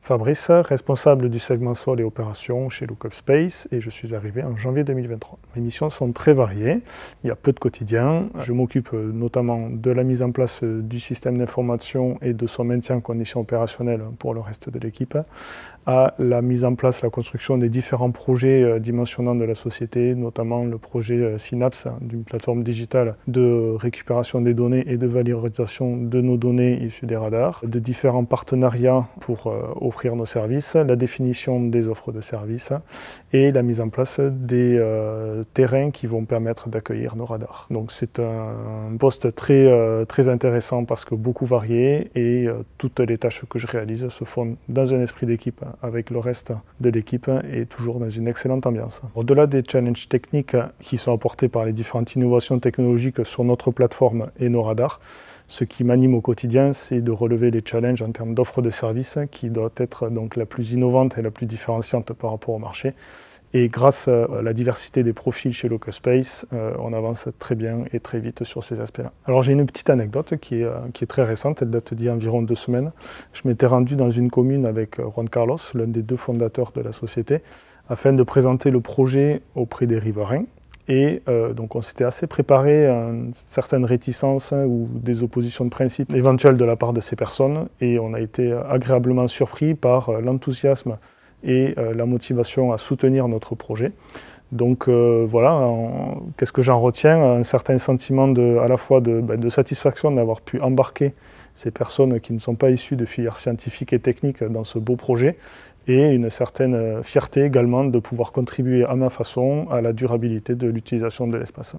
Fabrice, responsable du segment sol et opérations chez Lookup Space, et je suis arrivé en janvier 2023. Mes missions sont très variées, il y a peu de quotidien. Je m'occupe notamment de la mise en place du système d'information et de son maintien en conditions opérationnelles pour le reste de l'équipe, à la mise en place, la construction des différents projets dimensionnants de la société, notamment le projet Synapse, d'une plateforme digitale de récupération des données et de valorisation de nos données issues des radars, de différents partenariats pour offrir nos services, la définition des offres de services et la mise en place des terrains qui vont permettre d'accueillir nos radars. Donc c'est un poste très intéressant parce que beaucoup varié et toutes les tâches que je réalise se font dans un esprit d'équipe avec le reste de l'équipe et toujours dans une excellente ambiance. Au-delà des challenges techniques qui sont apportés par les différentes innovations technologiques sur notre plateforme et nos radars, ce qui m'anime au quotidien, c'est de relever les challenges en termes d'offres de services qui doit être donc la plus innovante et la plus différenciante par rapport au marché. Et grâce à la diversité des profils chez Lookup Space, on avance très bien et très vite sur ces aspects-là. Alors j'ai une petite anecdote qui est très récente, elle date d'il y a environ 2 semaines. Je m'étais rendu dans une commune avec Juan Carlos, l'un des 2 fondateurs de la société, afin de présenter le projet auprès des riverains. Et donc on s'était assez préparé à une certaine réticence ou des oppositions de principe éventuelles de la part de ces personnes. Et on a été agréablement surpris par l'enthousiasme et la motivation à soutenir notre projet. Donc voilà, qu'est-ce que j'en retiens? Un certain sentiment à la fois de satisfaction d'avoir pu embarquer ces personnes qui ne sont pas issues de filières scientifiques et techniques dans ce beau projet, et une certaine fierté également de pouvoir contribuer à ma façon à la durabilité de l'utilisation de l'espace.